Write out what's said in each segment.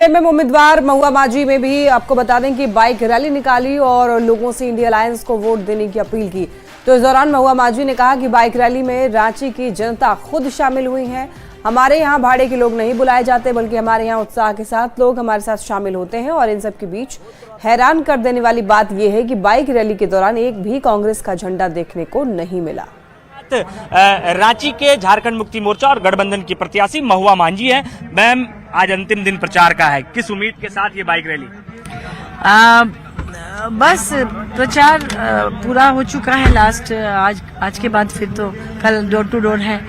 MM उम्मीदवार महुआ माझी में भी आपको बता दें कि बाइक रैली निकाली और लोगों से इंडिया अलायंस को वोट देने की अपील की। तो इस दौरान महुआ माझी ने कहा कि बाइक रैली में रांची की जनता खुद शामिल हुई है। हमारे यहाँ भाड़े के लोग नहीं बुलाए जाते, बल्कि हमारे यहाँ उत्साह के साथ लोग हमारे साथ शामिल होते हैं। और इन सब के बीच हैरान कर देने वाली बात यह है कि बाइक रैली के दौरान एक भी कांग्रेस का झंडा देखने को नहीं मिला। रांची के झारखंड मुक्ति मोर्चा और गठबंधन की प्रत्याशी महुआ माझी है। मैम, आज अंतिम दिन प्रचार का है, किस उम्मीद के साथ ये बाइक रैली? बस प्रचार पूरा हो चुका है। लास्ट आज के बाद फिर तो कल डोर टू डोर है।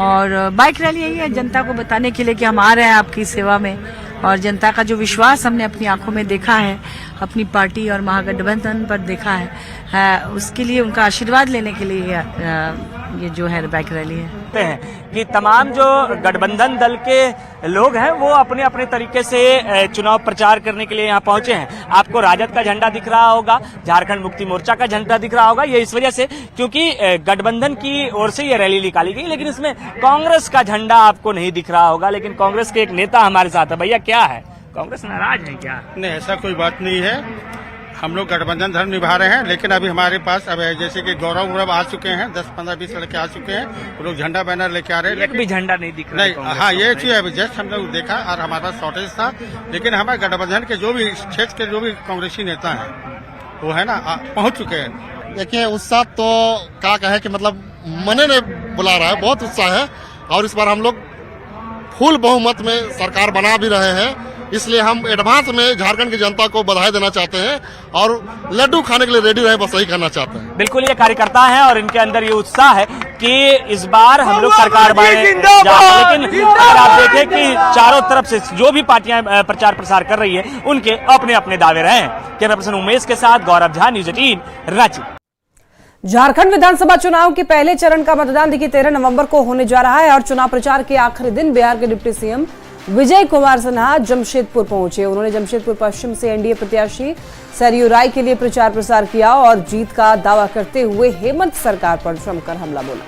और बाइक रैली यही है जनता को बताने के लिए कि हम आ रहे हैं आपकी सेवा में। और जनता का जो विश्वास हमने अपनी आंखों में देखा है, अपनी पार्टी और महागठबंधन पर देखा है, उसके लिए उनका आशीर्वाद लेने के लिए ये जो है बाइक रैली है। कि तमाम जो गठबंधन दल के लोग हैं वो अपने अपने तरीके से चुनाव प्रचार करने के लिए यहाँ पहुंचे हैं। आपको राजद का झंडा दिख रहा होगा, झारखंड मुक्ति मोर्चा का झंडा दिख रहा होगा। ये इस वजह से क्योंकि गठबंधन की ओर से ये रैली निकाली गई, लेकिन इसमें कांग्रेस का झंडा आपको नहीं दिख रहा होगा। लेकिन कांग्रेस के एक नेता हमारे साथ है। भैया, क्या है, कांग्रेस नाराज है क्या? नहीं, ऐसा कोई बात नहीं है। हम लोग गठबंधन धर्म निभा रहे हैं, लेकिन अभी हमारे पास अब जैसे कि गौरव आ चुके हैं, 10, 15, 20 लड़के आ चुके हैं। वो लोग झंडा बैनर लेके आ रहे हैं। एक भी झंडा नहीं दिख रहा नहीं। हाँ, ये चीज अभी जस्ट हम लोग देखा और हमारे पास शॉर्टेज था। लेकिन हमारे गठबंधन के जो भी क्षेत्र के जो भी कांग्रेसी नेता हैं वो है ना पहुंच चुके हैं। देखिए, उत्साह तो क्या कहे कि मतलब मने ने बुला रहा है, बहुत उत्साह है। और इस बार हम लोग फुल बहुमत में सरकार बना भी रहे हैं। इसलिए हम एडवांस में झारखंड की जनता को बधाई देना चाहते हैं और लड्डू खाने के लिए रेडी रहे, बस यही करना चाहते हैं। बिल्कुल, ये कार्यकर्ता हैं और इनके अंदर ये उत्साह है कि इस बार हम लोग सरकार बनाने जा रहे हैं। लेकिन अगर आप देखें कि चारों तरफ से जो भी पार्टियां प्रचार प्रसार कर रही है, उनके अपने अपने दावे रहे हैं। कैमरा पर्सन उमेश के साथ गौरव झा, न्यूज़ 18 रांची। झारखंड विधानसभा चुनाव के पहले चरण का मतदान देखिए 13 नवंबर को होने जा रहा है। और चुनाव प्रचार के आखिरी दिन बिहार के डिप्टी सीएम विजय कुमार सिन्हा जमशेदपुर पहुंचे। उन्होंने जमशेदपुर पश्चिम से एनडीए प्रत्याशी सरयू राय के लिए प्रचार प्रसार किया और जीत का दावा करते हुए हेमंत सरकार पर जमकर हमला बोला।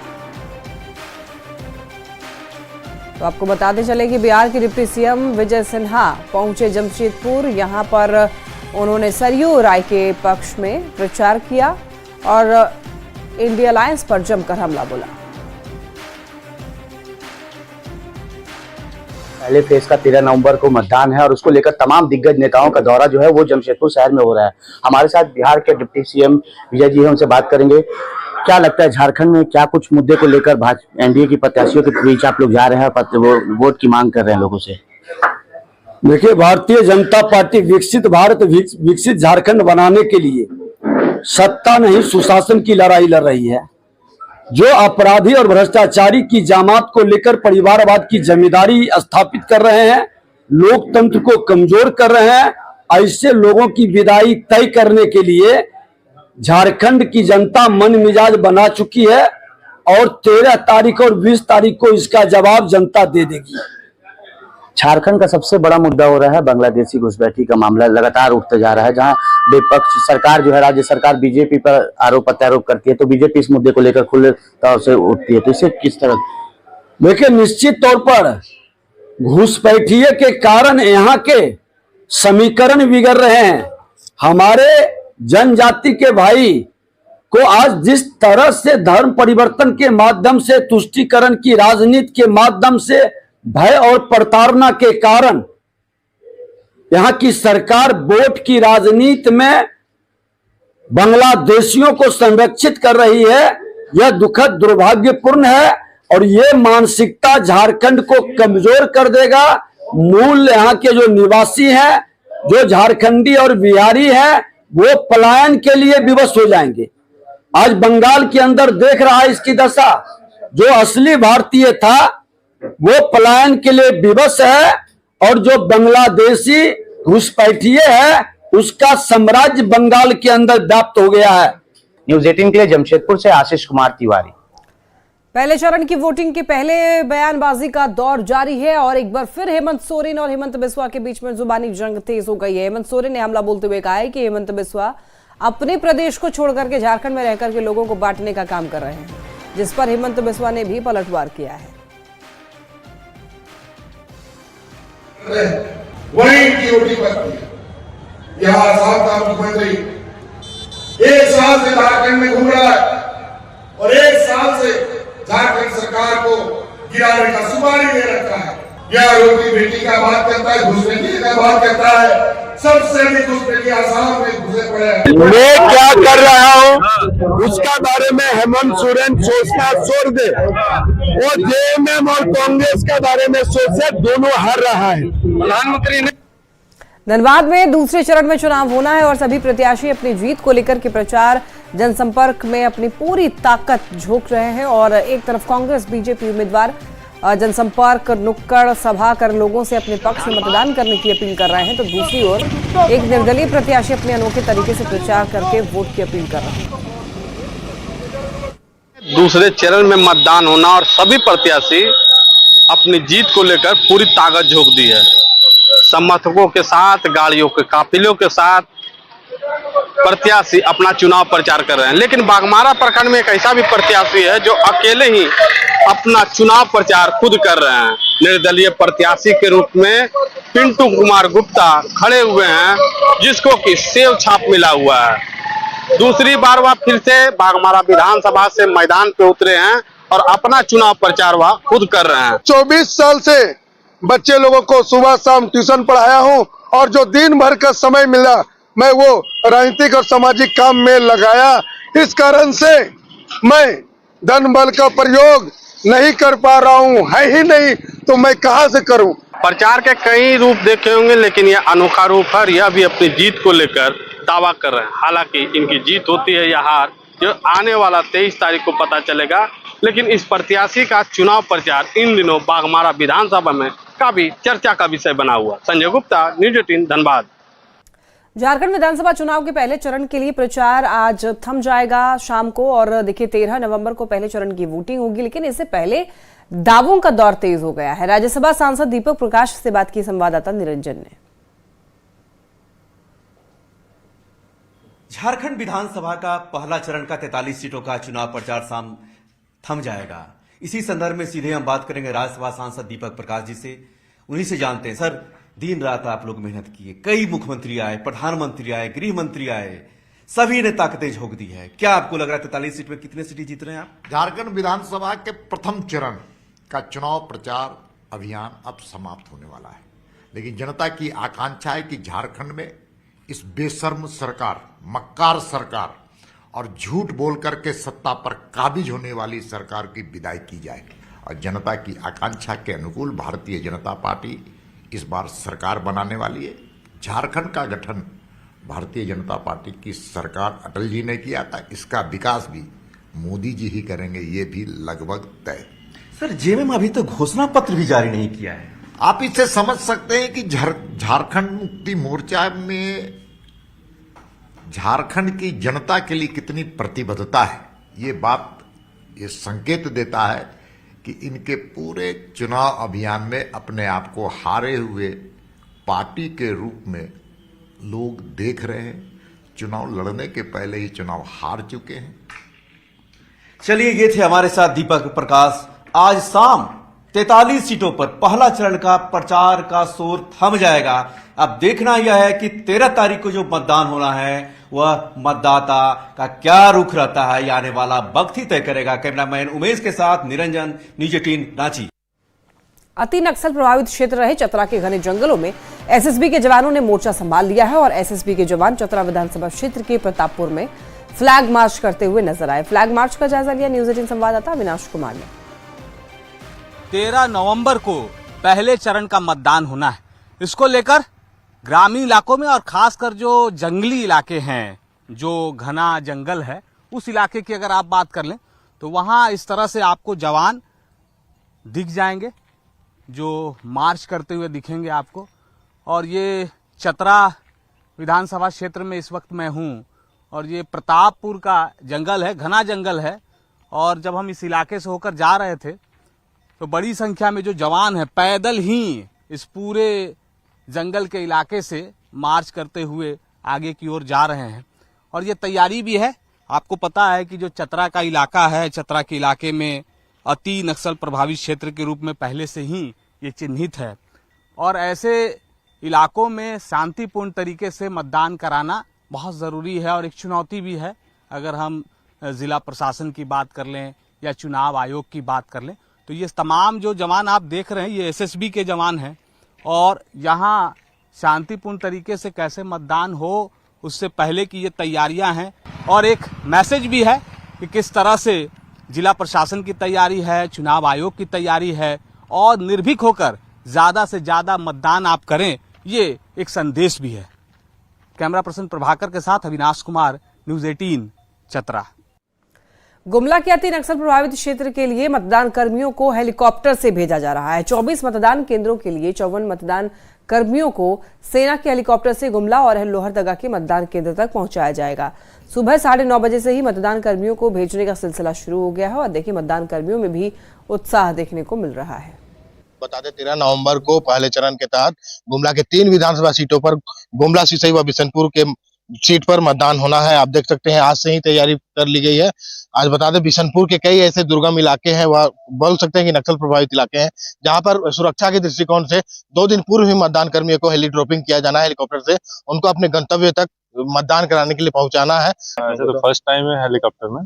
तो आपको बताते चले कि बिहार के डिप्टी सीएम विजय सिन्हा पहुंचे जमशेदपुर। यहां पर उन्होंने सरयू राय के पक्ष में प्रचार किया और इंडिया अलायंस पर जमकर हमला बोला। पहले फेज का 13 नवंबर को मतदान है और उसको लेकर तमाम दिग्गज नेताओं का दौरा जो है वो जमशेदपुर शहर में हो रहा है। हमारे साथ बिहार के डिप्टी सीएम विजय जी हैं, उनसे बात करेंगे। क्या लगता है झारखंड में क्या कुछ मुद्दे को लेकर एनडीए की प्रत्याशियों के बीच आप लोग जा रहे हैं और वोट की मांग कर रहे हैं लोगों से? देखिए, भारतीय जनता पार्टी विकसित भारत विकसित झारखंड बनाने के लिए सत्ता नहीं सुशासन की लड़ाई लड़ रही है। जो अपराधी और भ्रष्टाचारी की जामात को लेकर परिवारवाद की जिम्मेदारी स्थापित कर रहे हैं, लोकतंत्र को कमजोर कर रहे हैं, ऐसे लोगों की विदाई तय करने के लिए झारखंड की जनता मन मिजाज बना चुकी है। और 13 तारीख और 20 तारीख को इसका जवाब जनता दे देगी। झारखंड का सबसे बड़ा मुद्दा हो रहा है बांग्लादेशी घुसपैठी का मामला लगातार उठते जा रहा है, जहां विपक्ष सरकार जो है, राज्य सरकार बीजेपी पर आरोप प्रत्यारोप करती है, तो बीजेपी इस मुद्दे को लेकर खुले तौर से उठती है। तो इसे किस तरह? देखिए, निश्चित तौर पर घुसपैठिए के कारण यहाँ के समीकरण बिगड़ रहे हैं। हमारे जनजाति के भाई को आज जिस तरह से धर्म परिवर्तन के माध्यम से, तुष्टीकरण की राजनीति के माध्यम से, भय और प्रताड़ना के कारण यहाँ की सरकार वोट की राजनीति में बांग्लादेशियों को संरक्षित कर रही है, यह दुखद दुर्भाग्यपूर्ण है। और ये मानसिकता झारखंड को कमजोर कर देगा। मूल यहाँ के जो निवासी हैं, जो झारखंडी और बिहारी हैं, वो पलायन के लिए विवश हो जाएंगे। आज बंगाल के अंदर देख रहा है इसकी दशा। जो असली भारतीय था वो पलायन के लिए विवश है और जो बांग्लादेशी घुसपैठिए है उसका साम्राज्य बंगाल के अंदर व्याप्त हो गया है। न्यूज़ 18 के लिए जमशेदपुर से आशीष कुमार तिवारी। पहले चरण की वोटिंग के पहले बयानबाजी का दौर जारी है और एक बार फिर हेमंत सोरेन और हेमंत बिस्वा के बीच में जुबानी जंग तेज हो गई है। हेमंत सोरेन ने हमला बोलते हुए कहा है कि हेमंत बिस्वा अपने प्रदेश को छोड़कर के झारखंड में रहकर के लोगों को बांटने का काम कर रहे हैं, जिस पर हेमंत बिस्वा ने भी पलटवार किया है। वही ड्यूटी पर थी। यहाँ आसाम का मुख्यमंत्री 1 साल से झारखंड में घूम रहा है और 1 साल से झारखंड सरकार को गिराने का सुपारी दे रखा है। यह रोटी बेटी का बात करता है, घुसपैठी का बात करता है। सबसे अधिक घुसपैठी आसाम में घुसे पड़े हैं। मैं क्या कर रहा हूँ उसका बारे में हेमंत सोरेन सोचना छोड़ दे। वो जेएमएम और कांग्रेस के बारे में सोचे, दोनों हार रहा है। प्रधानमंत्री ने धनबाद में दूसरे चरण में चुनाव होना है और सभी प्रत्याशी अपनी जीत को लेकर के प्रचार जनसंपर्क में अपनी पूरी ताकत झोंक रहे हैं। और एक तरफ कांग्रेस बीजेपी उम्मीदवार जनसंपर्क नुक्कड़ सभा कर लोगों से अपने पक्ष में मतदान करने की अपील कर रहे हैं, तो दूसरी ओर एक निर्दलीय प्रत्याशी अपने अनोखे तरीके से प्रचार करके वोट की अपील कर रहे हैं। दूसरे चरण में मतदान होना और सभी प्रत्याशी अपनी जीत को लेकर पूरी ताकत झोंक दी है। समर्थकों के साथ, गाड़ियों के काफिलों के साथ प्रत्याशी अपना चुनाव प्रचार कर रहे हैं। लेकिन बाघमारा प्रखंड में एक ऐसा भी प्रत्याशी है जो अकेले ही अपना चुनाव प्रचार खुद कर रहे हैं। निर्दलीय प्रत्याशी के रूप में पिंटू कुमार गुप्ता खड़े हुए हैं, जिसको कि सेव छाप मिला हुआ है। दूसरी बार वह फिर से बाघमारा विधानसभा से मैदान पे उतरे हैं और अपना चुनाव प्रचार वह खुद कर रहे हैं। 24 साल से बच्चे लोगों को सुबह शाम ट्यूशन पढ़ाया हूं और जो दिन भर का समय मिला मैं वो राजनीतिक और सामाजिक काम में लगाया। इस कारण से मैं धन बल का प्रयोग नहीं कर पा रहा हूं, है ही नहीं तो मैं कहां से करूं। प्रचार के कई रूप देखे होंगे, लेकिन यह अनोखा रूप है। यह भी अपनी जीत को लेकर दावा कर रहे हैं। हालांकि इनकी जीत होती है या हार, जो आने वाला 23 तारीख को पता चलेगा। लेकिन इस प्रत्याशी का चुनाव प्रचार इन दिनों बाघमारा विधानसभा में काफी चर्चा का विषय बना हुआ। संजय गुप्ता, न्यूज़ 18 धनबाद। झारखंड विधानसभा चुनाव के पहले चरण के लिए प्रचार आज थम जाएगा शाम को। और देखिए 13 नवंबर को पहले चरण की वोटिंग होगी, लेकिन इससे पहले दावों का दौर तेज हो गया है। राज्यसभा सांसद दीपक प्रकाश से बात की संवाददाता निरंजन ने। झारखंड विधानसभा का पहला चरण का 43 सीटों का चुनाव प्रचार शाम थम जाएगा। इसी संदर्भ में सीधे हम बात करेंगे राज्यसभा सांसद दीपक प्रकाश जी से। उन्हीं से जानते हैं, सर दिन रात आप लोग मेहनत किए, कई मुख्यमंत्री आए, प्रधानमंत्री आए, गृह मंत्री आए, सभी ने ताकतें झोंक दी है। क्या आपको लग रहा है 43 सीट में कितने सीटें जीत रहे हैं आप? झारखंड विधानसभा के प्रथम चरण का चुनाव प्रचार अभियान अब समाप्त होने वाला है, लेकिन जनता की आकांक्षा है कि झारखंड में इस बेशर्म सरकार, मक्कार सरकार और झूठ बोल करके सत्ता पर काबिज होने वाली सरकार की विदाई की जाए। और जनता की आकांक्षा के अनुकूल भारतीय जनता पार्टी इस बार सरकार बनाने वाली है। झारखंड का गठन भारतीय जनता पार्टी की सरकार अटल जी ने किया था, इसका विकास भी मोदी जी ही करेंगे, ये भी लगभग तय। सर जेएमएम अभी तो घोषणा पत्र भी जारी नहीं किया है। आप इससे समझ सकते हैं कि झारखंड मुक्ति मोर्चा में झारखंड की जनता के लिए कितनी प्रतिबद्धता है। ये बात ये संकेत देता है कि इनके पूरे चुनाव अभियान में अपने आप को हारे हुए पार्टी के रूप में लोग देख रहे हैं। चुनाव लड़ने के पहले ही चुनाव हार चुके हैं। चलिए, ये थे हमारे साथ दीपक प्रकाश। आज शाम 43 सीटों पर पहला चरण का प्रचार का शोर थम जाएगा। अब देखना यह है कि 13 तारीख को जो मतदान होना है वह मतदाता का क्या रुख रहता है, आने वाला वक्त ही तय करेगा। कैमरामैन उमेश के साथ निरंजन, न्यूज़ 18 रांची। अति नक्सल प्रभावित क्षेत्र रहे चतरा के घने जंगलों में एसएसबी के जवानों ने मोर्चा संभाल लिया है और एसएसबी के जवान चतरा विधानसभा क्षेत्र के प्रतापपुर में फ्लैग मार्च करते हुए नजर आए। फ्लैग मार्च का जायजा लिया न्यूज़ 18 संवाददाता अविनाश कुमार ने। 13 नवंबर को पहले चरण का मतदान होना है। इसको लेकर ग्रामीण इलाकों में और खासकर जो जंगली इलाके हैं, जो घना जंगल है, उस इलाके की अगर आप बात कर लें तो वहां इस तरह से आपको जवान दिख जाएंगे जो मार्च करते हुए दिखेंगे आपको। और ये चतरा विधानसभा क्षेत्र में इस वक्त मैं हूं और ये प्रतापपुर का जंगल है, घना जंगल है। और जब हम इस इलाके से होकर जा रहे थे तो बड़ी संख्या में जो जवान है पैदल ही इस पूरे जंगल के इलाके से मार्च करते हुए आगे की ओर जा रहे हैं। और ये तैयारी भी है। आपको पता है कि जो चतरा का इलाका है, चतरा के इलाके में अति नक्सल प्रभावित क्षेत्र के रूप में पहले से ही ये चिन्हित है। और ऐसे इलाकों में शांतिपूर्ण तरीके से मतदान कराना बहुत ज़रूरी है और एक चुनौती भी है। अगर हम ज़िला प्रशासन की बात कर लें या चुनाव आयोग की बात कर लें तो ये तमाम जो जवान आप देख रहे हैं ये एसएसबी के जवान हैं और यहाँ शांतिपूर्ण तरीके से कैसे मतदान हो उससे पहले की ये तैयारियां हैं और एक मैसेज भी है कि किस तरह से जिला प्रशासन की तैयारी है, चुनाव आयोग की तैयारी है और निर्भीक होकर ज़्यादा से ज़्यादा मतदान आप करें, ये एक संदेश भी है। कैमरा पर्सन प्रभाकर के साथ अविनाश कुमार, न्यूज़ 18 चतरा। गुमला के अति नक्सल प्रभावित क्षेत्र के लिए मतदान कर्मियों को हेलीकॉप्टर से भेजा जा रहा है। 24 मतदान केंद्रों के लिए 54 मतदान कर्मियों को सेना के हेलीकॉप्टर से गुमला और लोहरदगा के मतदान केंद्र तक पहुंचाया जाएगा। सुबह 9:30 बजे से ही मतदान कर्मियों को भेजने का सिलसिला शुरू हो गया है और देखिए मतदान कर्मियों में भी उत्साह देखने को मिल रहा है। बता दें 13 नवंबर को पहले चरण के तहत गुमला के 3 विधानसभा सीटों पर गुमला, सिसई व बिशनपुर के सीट पर मतदान होना है। आप देख सकते हैं आज से ही तैयारी कर ली गई है। आज बता दें बिशनपुर के कई ऐसे दुर्गम इलाके हैं, वह बोल सकते हैं कि नक्सल प्रभावित इलाके हैं, जहां पर सुरक्षा के दृष्टिकोण से 2 दिन पूर्व ही मतदान कर्मियों को हेली ड्रॉपिंग किया जाना है। हेलीकॉप्टर से उनको अपने गंतव्य तक मतदान कराने के लिए पहुंचाना है। तो फर्स्ट टाइम है हेलीकॉप्टर में।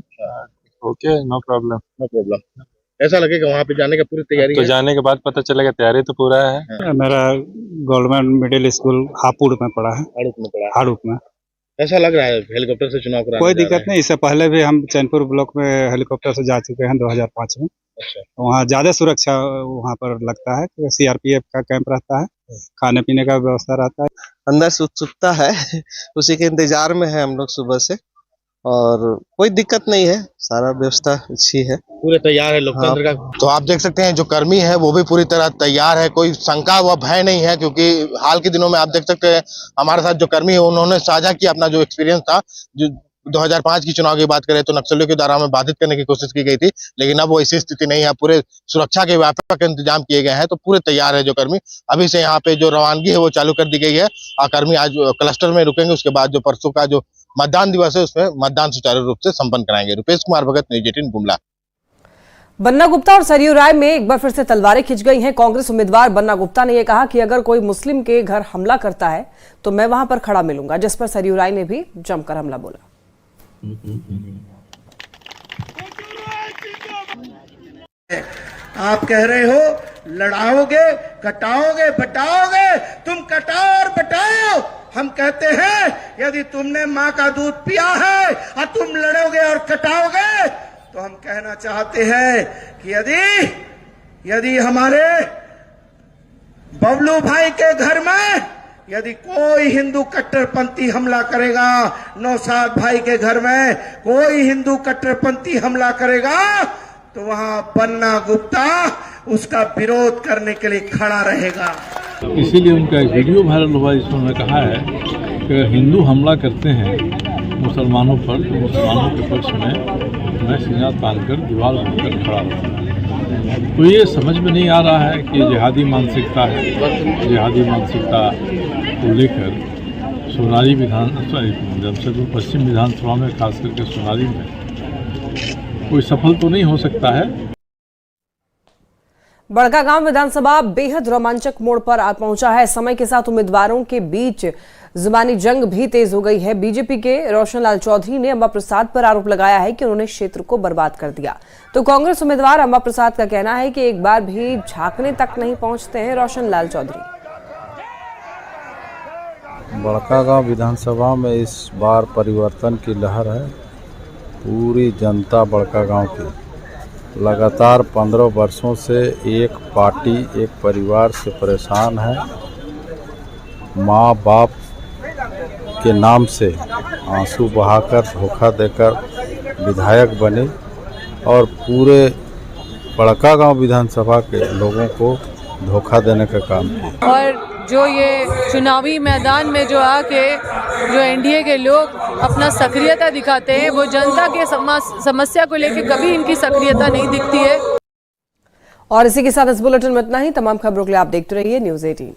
Okay, no problem. ऐसा लगेगा वहाँ पे जाने का पूरी तैयारी तो है? जाने के बाद पता चलेगा, तैयारी तो पूरा है। मेरा गवर्नमेंट मिडिल स्कूल हापुड़ में पढ़ा है। हाड़ुप में। ऐसा लग रहा है हेलीकॉप्टर से चुनाव कराने? कोई दिक्कत नहीं, इससे पहले भी हम चैनपुर ब्लॉक में हेलीकॉप्टर से जा चुके हैं 2005 में। अच्छा। वहाँ ज्यादा सुरक्षा वहाँ पर लगता है, सीआरपीएफ का कैंप रहता है, खाने पीने का व्यवस्था रहता है। अंदर से उत्सुकता है, उसी के इंतजार में है हम लोग सुबह से, और कोई दिक्कत नहीं है, सारा व्यवस्था अच्छी है, पूरे तैयार है लोकतंत्र का। तो आप देख सकते हैं जो कर्मी है वो भी पूरी तरह तैयार है, कोई शंका व भय नहीं है, क्योंकि हाल के दिनों में आप देख सकते हैं हमारे साथ जो कर्मी है उन्होंने साझा किया अपना जो एक्सपीरियंस था। जो 2005 की चुनाव की बात करें तो नक्सलियों के द्वारा में बाधित करने की कोशिश की गई थी, लेकिन अब वो ऐसी स्थिति नहीं है। पूरे सुरक्षा के व्यापक इंतजाम किए गए हैं, तो पूरे तैयार है जो कर्मी। अभी से यहाँ पे जो रवानगी है वो चालू कर दी गई है और कर्मी आज क्लस्टर में रुकेंगे, उसके बाद जो परसों का जो मतदान दिवस है उसमें मतदान सुचारू रूप से संपन्न कराएंगे। रुपेश कुमार भगत, न्यूज़ 18 गुमला। बन्ना गुप्ता और सरयू राय में एक बार फिर से तलवारें खिंच गई हैं। कांग्रेस उम्मीदवार बन्ना गुप्ता ने यह कहा कि अगर कोई मुस्लिम के घर हमला करता है तो मैं वहां पर खड़ा मिलूंगा, जिस पर सरयू राय ने भी जमकर हमला बोला। आप कह रहे हो लड़ाओगे, कटाओगे, बटाओगे, तुम कटाओ और बटाओ। हम कहते हैं यदि तुमने माँ का दूध पिया है और तुम लड़ोगे और कटाओगे तो हम कहना चाहते हैं कि यदि हमारे बबलू भाई के घर में यदि कोई हिंदू कट्टरपंथी हमला करेगा, नौशाद भाई के घर में कोई हिंदू कट्टरपंथी हमला करेगा तो वहां बन्ना गुप्ता उसका विरोध करने के लिए खड़ा रहेगा। इसीलिए उनका एक वीडियो वायरल हुआ जिसमें उन्होंने कहा है कि अगर हिंदू हमला करते हैं मुसलमानों पर तो मुसलमानों के पक्ष में मैं सीना तानकर दीवार बनकर खड़ा रहूँगा। तो ये समझ में नहीं आ रहा है कि जिहादी मानसिकता है। जिहादी मानसिकता को लेकर जमशेदपुर पश्चिम विधानसभा में खास करके सोनारी में कोई सफल तो नहीं हो सकता है। बड़कागांव विधानसभा बेहद रोमांचक मोड़ पर आ पहुंचा है। समय के साथ उम्मीदवारों के बीच जुबानी जंग भी तेज हो गई है। बीजेपी के रोशनलाल चौधरी ने अंबा प्रसाद पर आरोप लगाया है कि उन्होंने क्षेत्र को बर्बाद कर दिया, तो कांग्रेस उम्मीदवार अंबा प्रसाद का कहना है कि एक बार भी झांकने तक नहीं पहुंचते हैं रोशनलाल चौधरी। बड़कागांव विधानसभा में इस बार परिवर्तन की लहर है। पूरी जनता बड़कागांव की लगातार 15 वर्षों से एक पार्टी, एक परिवार से परेशान है। माँ बाप के नाम से आंसू बहाकर, धोखा देकर विधायक बने और पूरे बड़कागांव विधानसभा के लोगों को धोखा देने का काम किया। और जो ये चुनावी मैदान में जो आके जो एनडीए के लोग अपना सक्रियता दिखाते हैं, वो जनता के समस्या को लेकर कभी इनकी सक्रियता नहीं दिखती है। और इसी के साथ इस बुलेटिन में इतना ही। तमाम खबरों के लिए आप देखते रहिए न्यूज़ 18।